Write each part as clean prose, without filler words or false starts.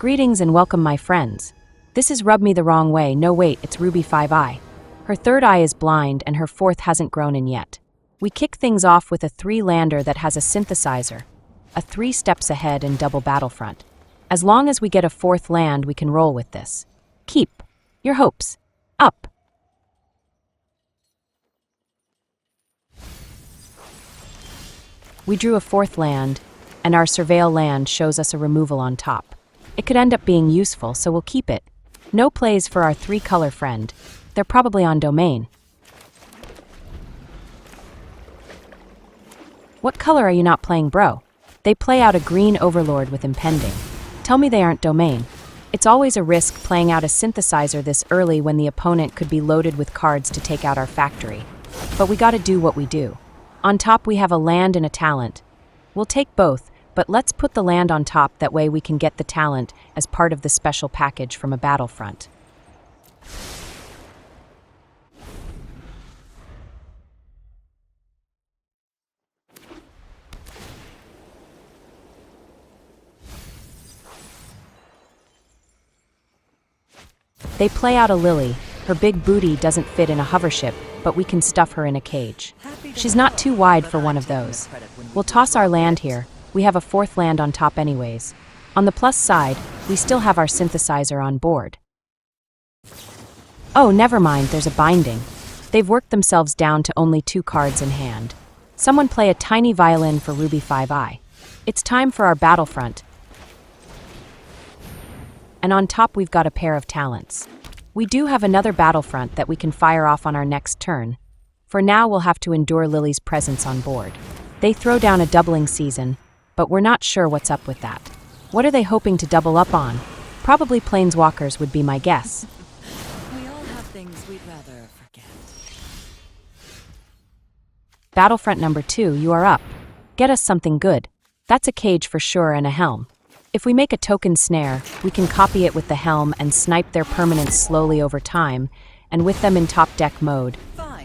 Greetings and welcome, my friends. This is Rub Me the Wrong Way. No, wait, it's Ruby 5i. Her third eye is blind and her fourth hasn't grown in yet. We kick things off with a 3-lander that has a synthesizer, a 3 steps ahead and double Battlefront. As long as we get a 4th land, we can roll with this. Keep your hopes up. We drew a 4th land, and our Surveil land shows us a removal on top. It could end up being useful, so we'll keep it. No plays for our 3-color friend. They're probably on domain. What color are you not playing, bro? They play out a green Overlord with impending. Tell me they aren't domain. It's always a risk playing out a synthesizer this early when the opponent could be loaded with cards to take out our factory. But we gotta do what we do. On top we have a land and a talent. We'll take both, but let's put the land on top, that way we can get the talent as part of the special package from a Battlefront. They play out a Lily. Her big booty doesn't fit in a hovership, but we can stuff her in a cage. She's not too wide for one of those. We'll toss our land here. We have a 4th land on top anyways. On the plus side, we still have our synthesizer on board. Oh, never mind, there's a binding. They've worked themselves down to only 2 cards in hand. Someone play a tiny violin for Ruby 5i. It's time for our Battlefront. And on top we've got a pair of talents. We do have another Battlefront that we can fire off on our next turn. For now we'll have to endure Lily's presence on board. They throw down a doubling season, but we're not sure what's up with that. What are they hoping to double up on? Probably Planeswalkers would be my guess. We all have things we'd rather forget. Battlefront number 2, you are up. Get us something good. That's a cage for sure and a helm. If we make a token snare, we can copy it with the helm and snipe their permanents slowly over time, and with them in top deck mode,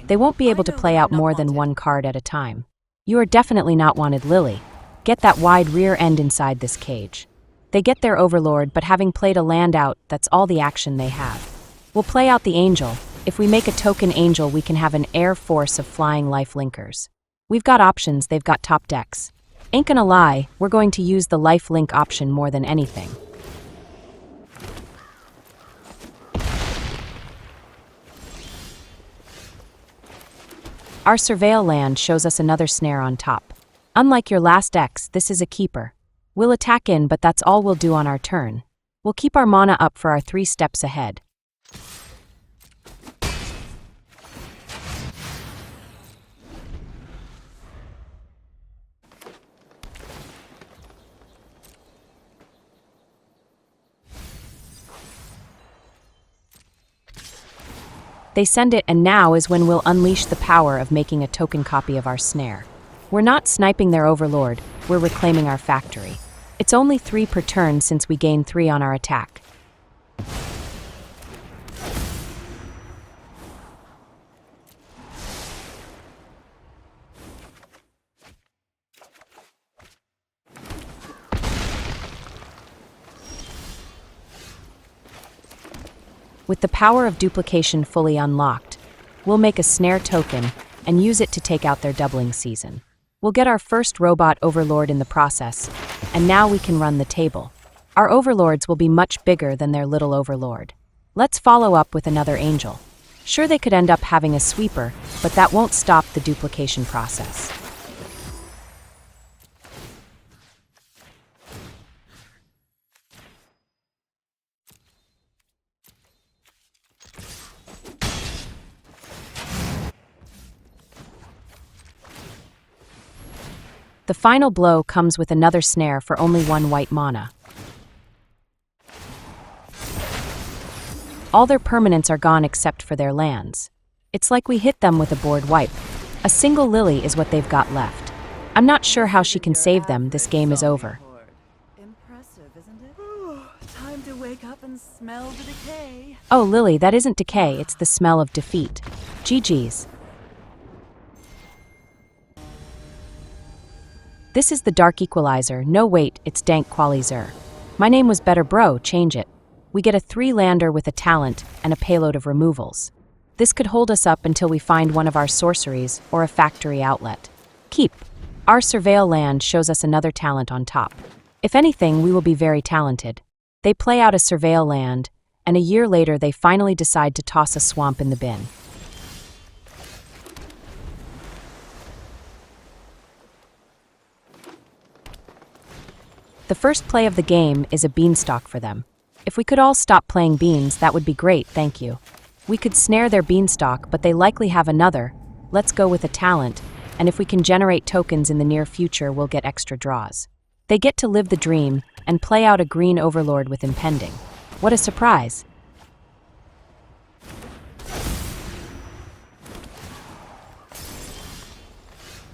they won't be able to play out more than 1 card at a time. You are definitely not wanted, Lily. Get that wide rear end inside this cage. They get their Overlord, but having played a land out, that's all the action they have. We'll play out the Angel. If we make a token Angel, we can have an air force of flying life linkers. We've got options, they've got top decks. Ain't gonna lie, we're going to use the life link option more than anything. Our Surveil land shows us another snare on top. Unlike your last X, this is a keeper. We'll attack in, but that's all we'll do on our turn. We'll keep our mana up for our 3 steps ahead. They send it, and now is when we'll unleash the power of making a token copy of our snare. We're not sniping their Overlord, we're reclaiming our factory. It's only 3 per turn since we gain 3 on our attack. With the power of duplication fully unlocked, we'll make a snare token and use it to take out their doubling season. We'll get our first Robot Overlord in the process, and now we can run the table. Our Overlords will be much bigger than their little Overlord. Let's follow up with another Angel. Sure, they could end up having a sweeper, but that won't stop the duplication process. The final blow comes with another snare for only 1 white mana. All their permanents are gone except for their lands. It's like we hit them with a board wipe. A single Lily is what they've got left. I'm not sure how she can save them. This game is over. Impressive, isn't it? Time to wake up and smell the decay. Oh, Lily, that isn't decay, it's the smell of defeat. GG's. This is the Dark Equalizer. No, wait, it's Dank Equalizer. My name was Better Bro, change it. We get a 3-lander with a talent and a payload of removals. This could hold us up until we find one of our sorceries or a factory outlet. Keep. Our Surveil land shows us another talent on top. If anything, we will be very talented. They play out a Surveil land, and a year later they finally decide to toss a swamp in the bin. The first play of the game is a beanstalk for them. If we could all stop playing beans, that would be great, thank you. We could snare their beanstalk, but they likely have another. Let's go with a talent, and if we can generate tokens in the near future, we'll get extra draws. They get to live the dream and play out a green overlord with impending. What a surprise!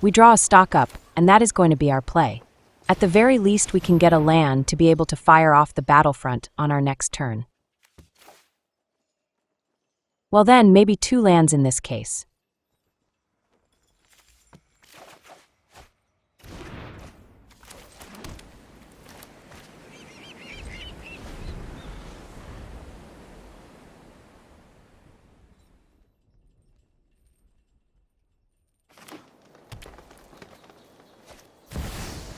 We draw a stock up, and that is going to be our play. At the very least, we can get a land to be able to fire off the battlefront on our next turn. Well then, maybe 2 lands in this case.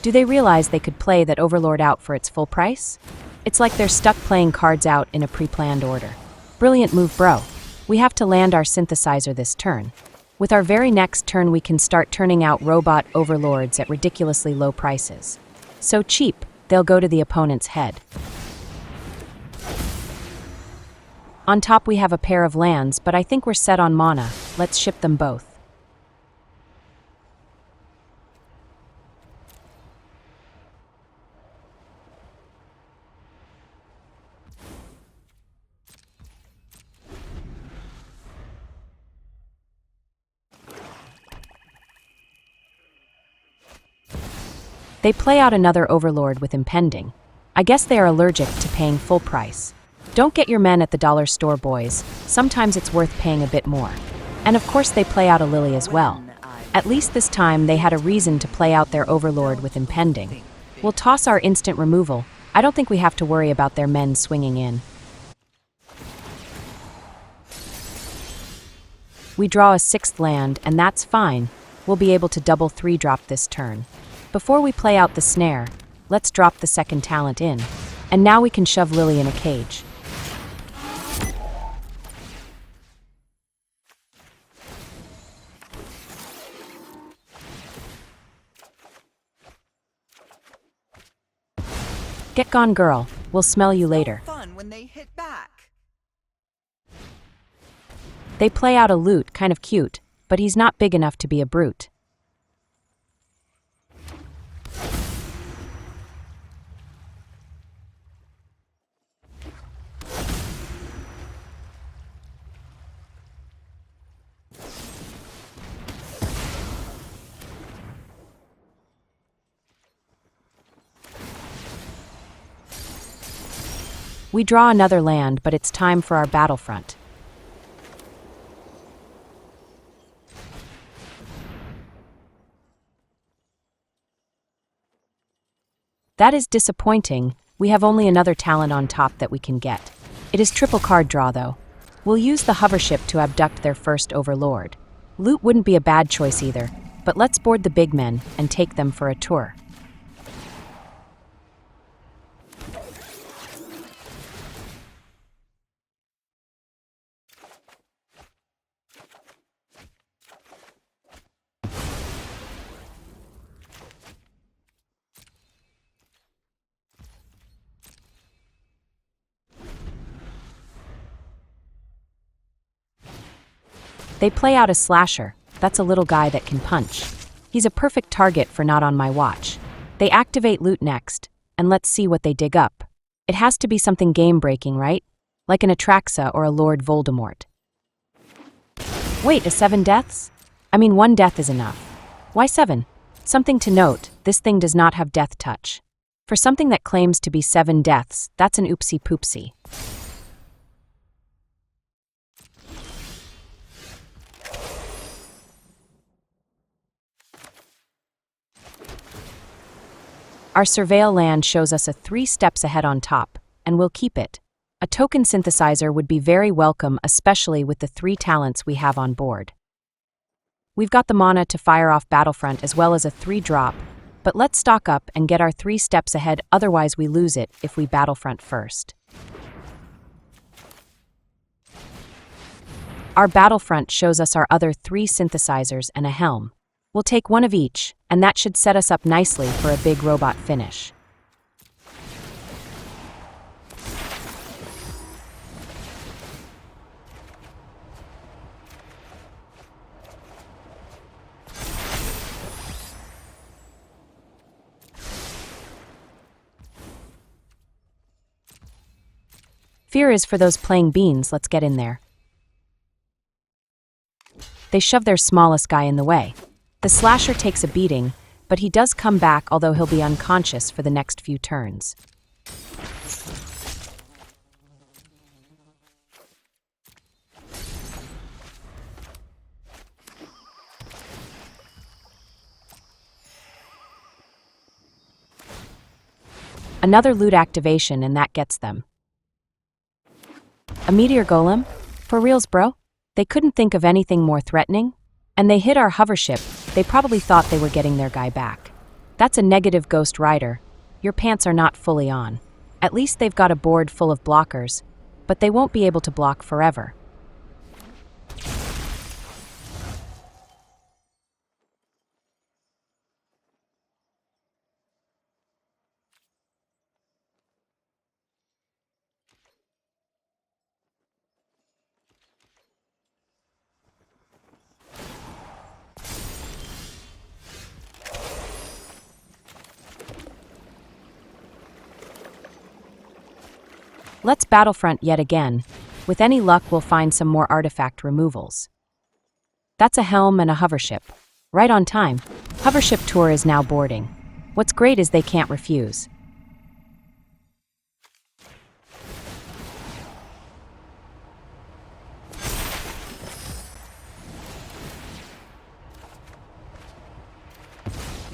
Do they realize they could play that Overlord out for its full price? It's like they're stuck playing cards out in a pre-planned order. Brilliant move, bro. We have to land our synthesizer this turn. With our very next turn, we can start turning out Robot Overlords at ridiculously low prices. So cheap, they'll go to the opponent's head. On top we have a pair of lands, but I think we're set on mana. Let's ship them both. They play out another Overlord with impending. I guess they are allergic to paying full price. Don't get your men at the dollar store, boys. Sometimes it's worth paying a bit more. And of course they play out a Lily as well. At least this time they had a reason to play out their Overlord with impending. We'll toss our instant removal. I don't think we have to worry about their men swinging in. We draw a 6th land, and that's fine. We'll be able to double 3-drop this turn. Before we play out the snare, let's drop the second talent in. And now we can shove Lily in a cage. Get gone, girl. We'll smell you later. Fun when they hit back. They play out a loot, kind of cute, but he's not big enough to be a brute. We draw another land, but it's time for our battlefront. That is disappointing. We have only another talent on top that we can get. It is triple card draw, though. We'll use the hovership to abduct their first Overlord. Loot wouldn't be a bad choice either, but let's board the big men and take them for a tour. They play out a slasher. That's a little guy that can punch. He's a perfect target for not on my watch. They activate loot next, and let's see what they dig up. It has to be something game-breaking, right? Like an Atraxa or a Lord Voldemort. Wait, a 7 deaths? I mean, 1 death is enough. Why 7? Something to note, this thing does not have death touch. For something that claims to be 7 deaths, that's an oopsie-poopsie. Our surveil land shows us a 3 steps ahead on top, and we'll keep it. A token synthesizer would be very welcome, especially with the 3 talents we have on board. We've got the mana to fire off Battlefront as well as a 3-drop, but let's stock up and get our 3 steps ahead, otherwise we lose it if we Battlefront first. Our Battlefront shows us our other 3 synthesizers and a helm. We'll take one of each, and that should set us up nicely for a big robot finish. Fear is for those playing beans, let's get in there. They shove their smallest guy in the way. The slasher takes a beating, but he does come back, although he'll be unconscious for the next few turns. Another loot activation, and that gets them. A meteor golem? For reals, bro? They couldn't think of anything more threatening? And they hit our hovership. They probably thought they were getting their guy back. That's a negative Ghost Rider. Your pants are not fully on. At least they've got a board full of blockers, but they won't be able to block forever. Let's Battlefront yet again. With any luck, we'll find some more artifact removals. That's a helm and a hovership. Right on time. Hovership tour is now boarding. What's great is they can't refuse.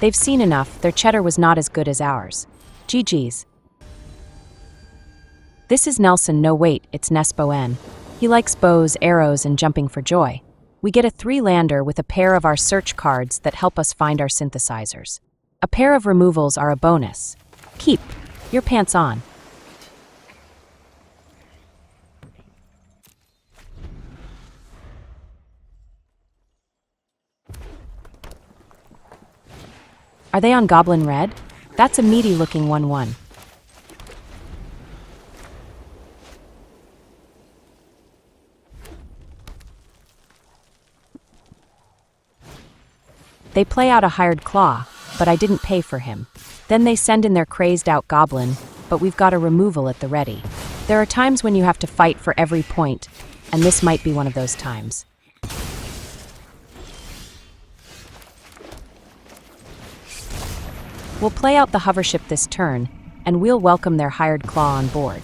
They've seen enough, their cheddar was not as good as ours. GG's. This is Nelson, no wait, it's Nespoen. He likes bows, arrows, and jumping for joy. We get a 3-lander with a pair of our search cards that help us find our synthesizers. A pair of removals are a bonus. Keep your pants on. Are they on Goblin Red? That's a meaty-looking 1/1. They play out a hired claw, but I didn't pay for him. Then they send in their crazed-out goblin, but we've got a removal at the ready. There are times when you have to fight for every point, and this might be one of those times. We'll play out the hovership this turn, and we'll welcome their hired claw on board.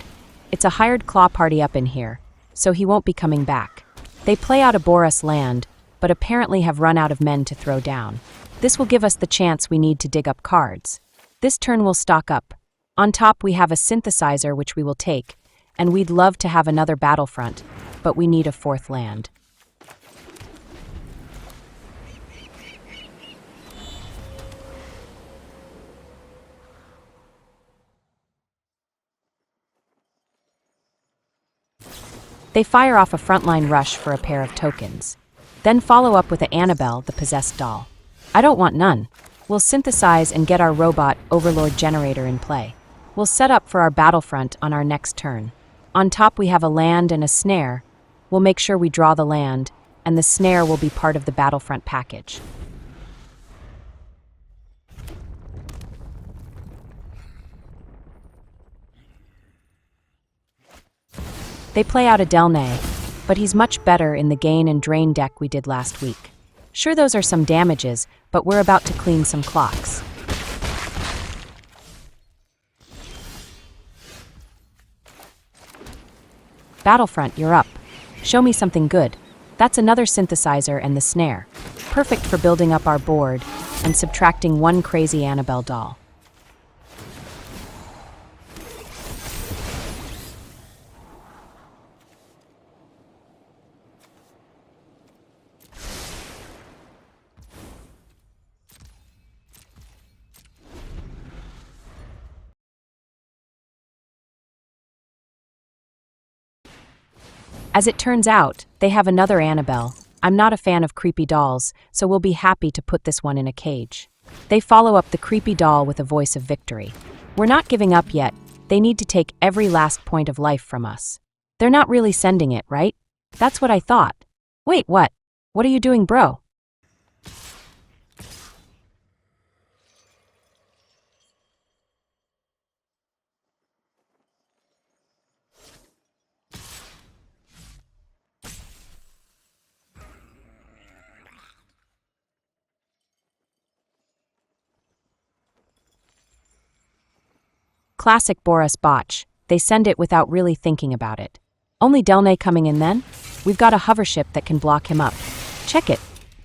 It's a hired claw party up in here, so he won't be coming back. They play out a Boros land, but apparently have run out of men to throw down. This will give us the chance we need to dig up cards. This turn we'll stock up. On top we have a synthesizer which we will take, and we'd love to have another Battlefront, but we need a 4th land. They fire off a frontline rush for a pair of tokens. Then follow up with a Annabelle, the possessed doll. I don't want none. We'll synthesize and get our Robot Overlord generator in play. We'll set up for our Battlefront on our next turn. On top we have a land and a snare. We'll make sure we draw the land, and the snare will be part of the Battlefront package. They play out a Delnay, but he's much better in the gain and drain deck we did last week. Sure, those are some damages, but we're about to clean some clocks. Battlefront, you're up. Show me something good. That's another synthesizer and the snare. Perfect for building up our board and subtracting one crazy Annabelle doll. As it turns out, they have another Annabelle. I'm not a fan of creepy dolls, so we'll be happy to put this one in a cage. They follow up the creepy doll with a voice of victory. We're not giving up yet. They need to take every last point of life from us. They're not really sending it, right? That's what I thought. Wait, what? What are you doing, bro? Classic Boris botch. They send it without really thinking about it. Only Delnay coming in then? We've got a hovership that can block him up. Check it.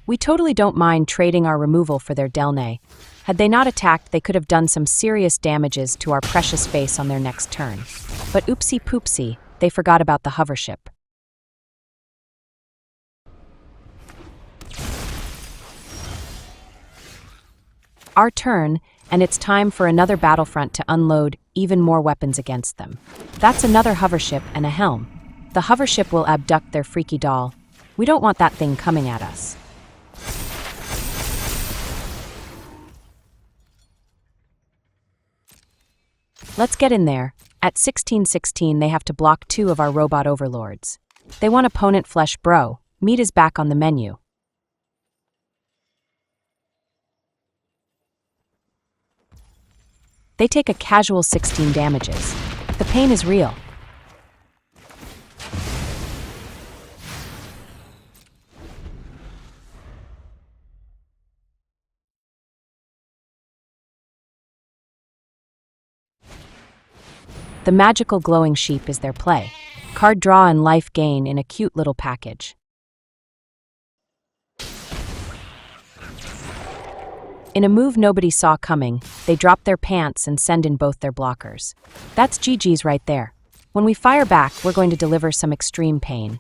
We totally don't mind trading our removal for their Delnay. Had they not attacked, they could have done some serious damages to our precious face on their next turn. But oopsie poopsie, they forgot about the hovership. Our turn, and it's time for another battlefront to unload even more weapons against them. That's another hovership and a helm. The hovership will abduct their freaky doll. We don't want that thing coming at us. Let's get in there. At 1616, they have to block 2 of our Robot Overlords. They want opponent flesh bro. Meat is back on the menu. They take a casual 16 damages. The pain is real. The magical glowing sheep is their play. Card draw and life gain in a cute little package. In a move nobody saw coming, they drop their pants and send in both their blockers. That's GG's right there. When we fire back, we're going to deliver some extreme pain.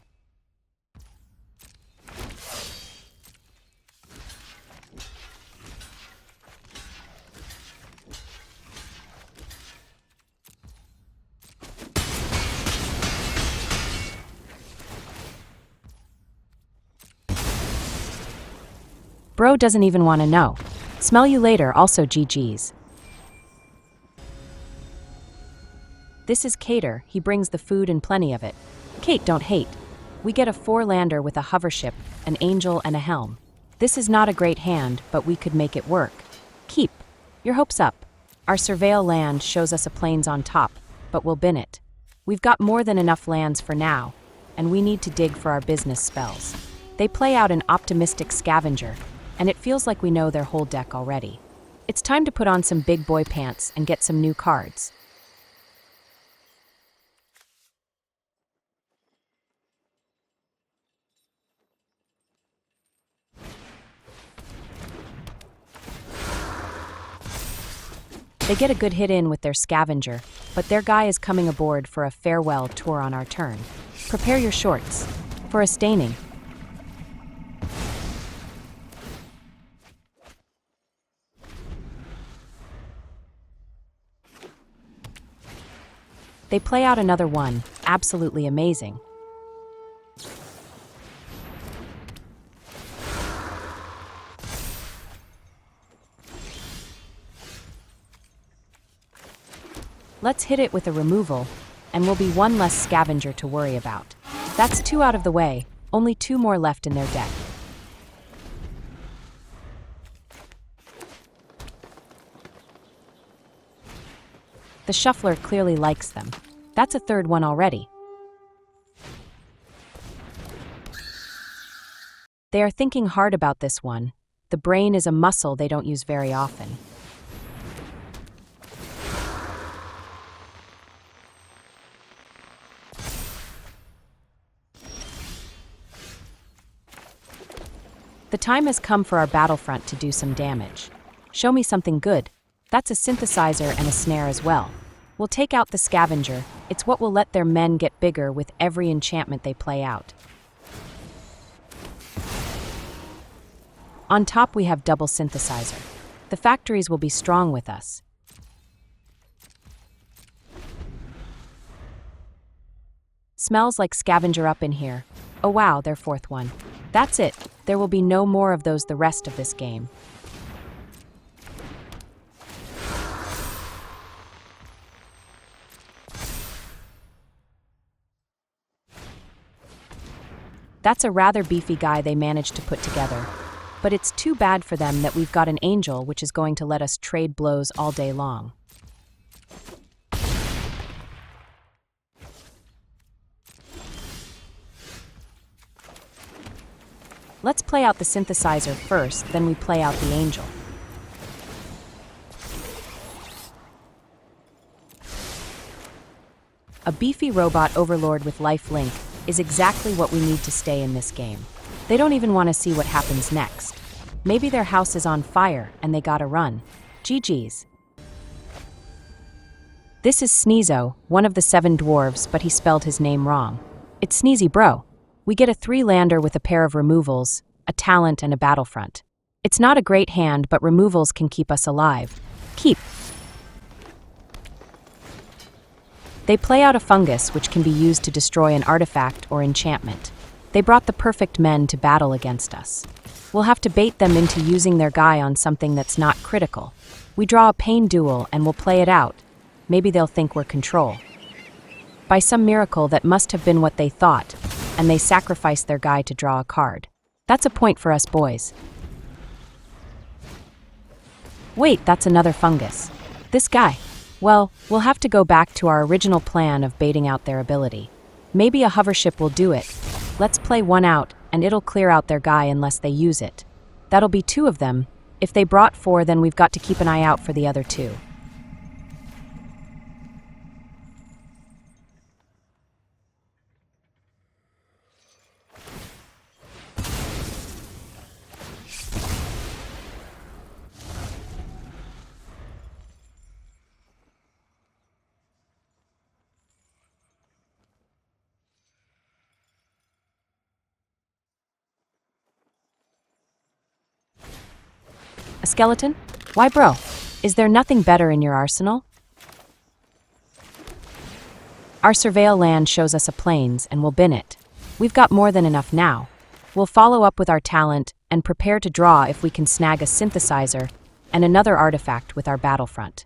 Bro doesn't even want to know. Smell you later, also GG's. This is Cater, he brings the food and plenty of it. Kate, don't hate. We get a 4-lander with a hovership, an angel, and a helm. This is not a great hand, but we could make it work. Keep your hopes up. Our surveil land shows us a plains on top, but we'll bin it. We've got more than enough lands for now, and we need to dig for our business spells. They play out an optimistic scavenger, and it feels like we know their whole deck already. It's time to put on some big boy pants and get some new cards. They get a good hit in with their scavenger, but their guy is coming aboard for a farewell tour on our turn. Prepare your shorts for a staining. They play out another one, absolutely amazing. Let's hit it with a removal, and we'll be one less scavenger to worry about. That's 2 out of the way, only 2 more left in their deck. The shuffler clearly likes them. That's a 3rd one already. They are thinking hard about this one. The brain is a muscle they don't use very often. The time has come for our battlefront to do some damage. Show me something good. That's a synthesizer and a snare as well. We'll take out the scavenger. It's what will let their men get bigger with every enchantment they play out. On top we have double synthesizer. The factories will be strong with us. Smells like scavenger up in here. Oh wow, their fourth one. That's it. There will be no more of those the rest of this game. That's a rather beefy guy they managed to put together. But it's too bad for them that we've got an angel which is going to let us trade blows all day long. Let's play out the synthesizer first, then we play out the angel. A beefy robot overlord with lifelink is exactly what we need to stay in this game. They don't even want to see what happens next. Maybe their house is on fire and they gotta run. GG's. This is Sneezo, one of the 7 dwarves, but he spelled his name wrong. It's Sneezy, bro. We get a 3-lander with a pair of removals, a talent, and a battlefront. It's not a great hand, but removals can keep us alive. Keep. They play out a fungus, which can be used to destroy an artifact or enchantment. They brought the perfect men to battle against us. We'll have to bait them into using their guy on something that's not critical. We draw a pain duel and we'll play it out. Maybe they'll think we're control. By some miracle, that must have been what they thought, and they sacrificed their guy to draw a card. That's a point for us boys. Wait, that's another fungus. This guy. Well, we'll have to go back to our original plan of baiting out their ability. Maybe a hovership will do it. Let's play one out, and it'll clear out their guy unless they use it. That'll be 2 of them. If they brought 4, then we've got to keep an eye out for the other 2. A skeleton? Why, bro? Is there nothing better in your arsenal? Our surveil land shows us a plains, and we'll bin it. We've got more than enough now. We'll follow up with our talent and prepare to draw if we can snag a synthesizer and another artifact with our battlefront.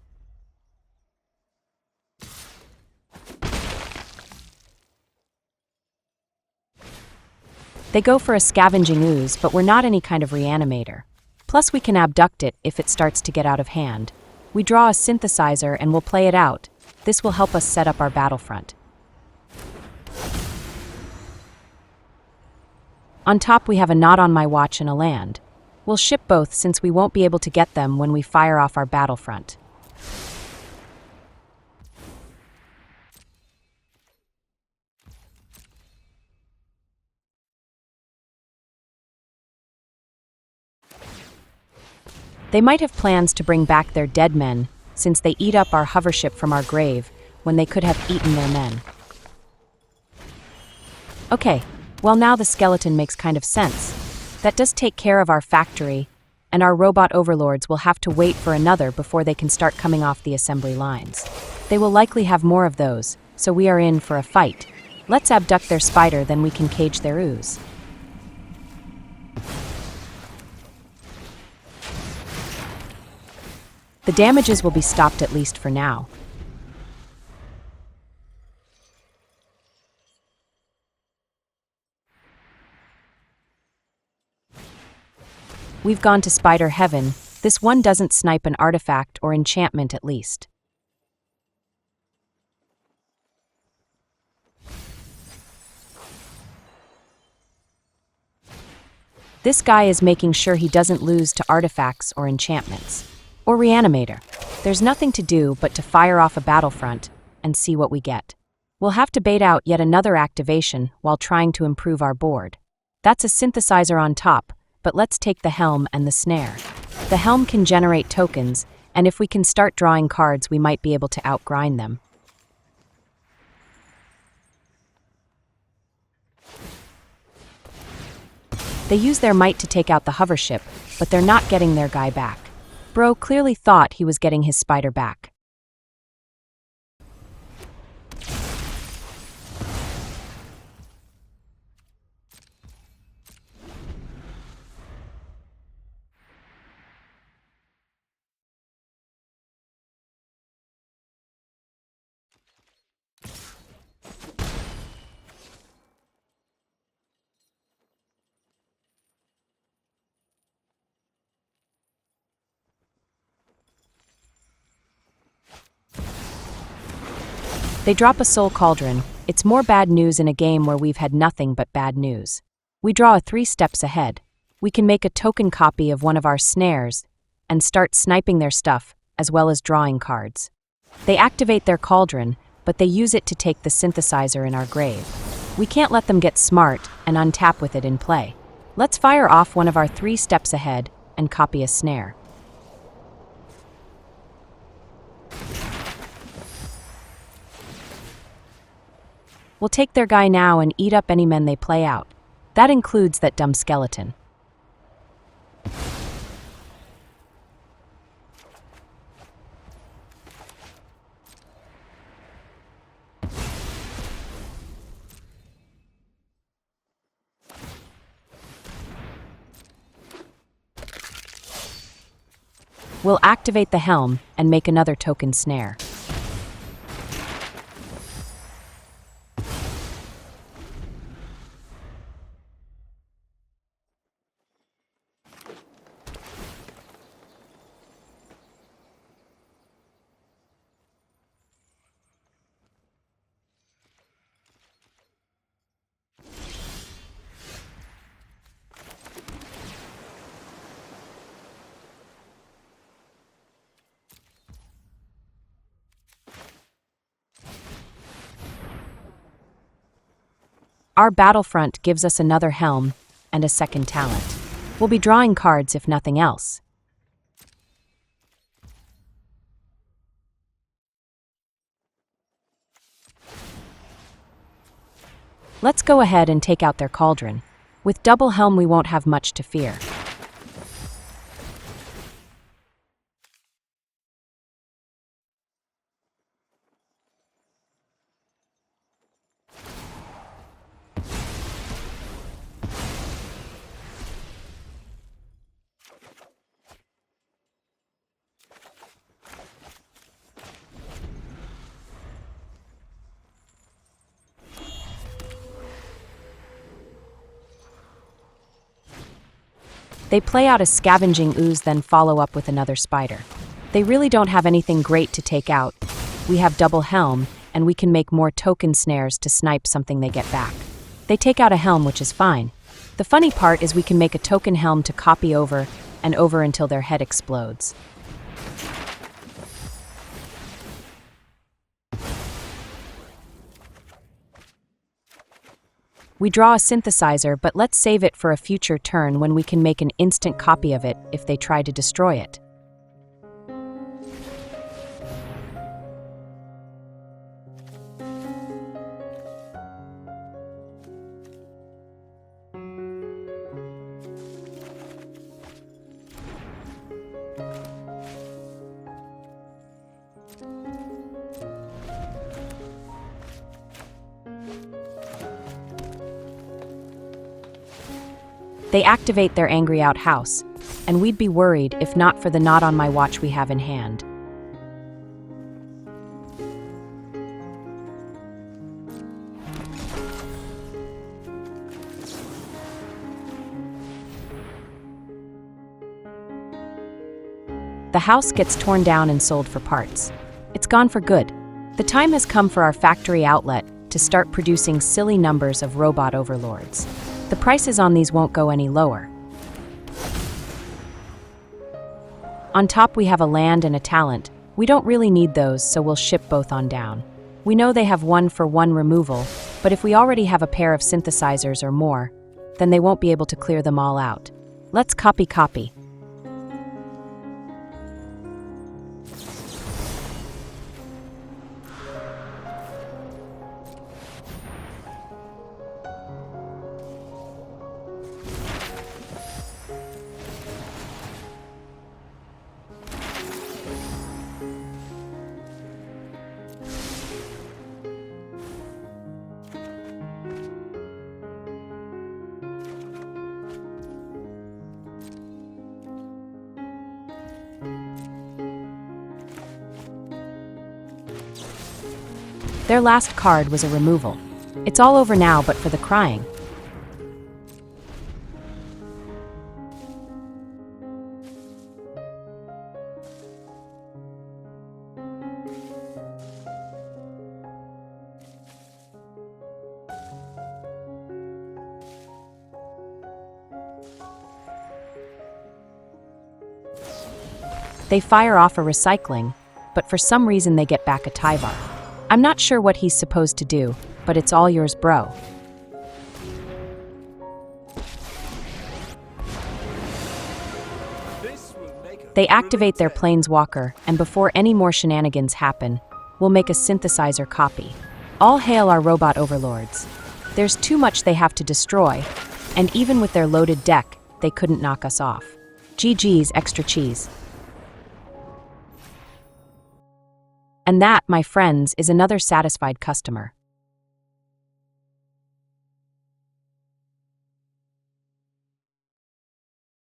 They go for a scavenging ooze, but we're not any kind of reanimator. Plus, we can abduct it if it starts to get out of hand. We draw a synthesizer and we'll play it out. This will help us set up our battlefront. On top, we have a Not on My Watch and a land. We'll ship both since we won't be able to get them when we fire off our battlefront. They might have plans to bring back their dead men, since they eat up our hovership from our grave when they could have eaten their men. Okay, well now the skeleton makes kind of sense. That does take care of our factory, and our robot overlords will have to wait for another before they can start coming off the assembly lines. They will likely have more of those, so we are in for a fight. Let's abduct their spider, then we can cage their ooze. The damages will be stopped at least for now. We've gone to Spider Heaven. This one doesn't snipe an artifact or enchantment at least. This guy is making sure he doesn't lose to artifacts or enchantments. Or reanimator. There's nothing to do but to fire off a battlefront and see what we get. We'll have to bait out yet another activation while trying to improve our board. That's a synthesizer on top, but let's take the helm and the snare. The helm can generate tokens, and if we can start drawing cards, we might be able to outgrind them. They use their might to take out the hovership, but they're not getting their guy back. Bro clearly thought he was getting his spider back. They drop a soul cauldron. It's more bad news in a game where we've had nothing but bad news. We draw a 3 steps ahead. We can make a token copy of one of our snares and start sniping their stuff, as well as drawing cards. They activate their cauldron, but they use it to take the synthesizer in our grave. We can't let them get smart and untap with it in play. Let's fire off one of our 3 steps ahead and copy a snare. We'll take their guy now and eat up any men they play out. That includes that dumb skeleton. We'll activate the helm and make another token snare. Our Battlefront gives us another helm and a second talent. We'll be drawing cards if nothing else. Let's go ahead and take out their cauldron. With double helm we won't have much to fear. They play out a scavenging ooze, then follow up with another spider. They really don't have anything great to take out. We have double helm, and we can make more token snares to snipe something they get back. They take out a helm, which is fine. The funny part is we can make a token helm to copy over and over until their head explodes. We draw a synthesizer, but let's save it for a future turn when we can make an instant copy of it if they try to destroy it. They activate their angry outhouse, and we'd be worried if not for the not on my watch we have in hand. The house gets torn down and sold for parts. It's gone for good. The time has come for our factory outlet to start producing silly numbers of Robot Overlords. The prices on these won't go any lower. On top we have a land and a talent. We don't really need those, so we'll ship both on down. We know they have 1-for-1 removal, but if we already have a pair of synthesizers or more, then they won't be able to clear them all out. Let's copy. Their last card was a removal. It's all over now, but for the crying. They fire off a recycling, but for some reason they get back a Tyvar. I'm not sure what he's supposed to do, but it's all yours, bro. They activate their Planeswalker, and before any more shenanigans happen, we'll make a Synthesizer copy. All hail our Robot Overlords. There's too much they have to destroy, and even with their loaded deck, they couldn't knock us off. GG's extra cheese. And that, my friends, is another satisfied customer.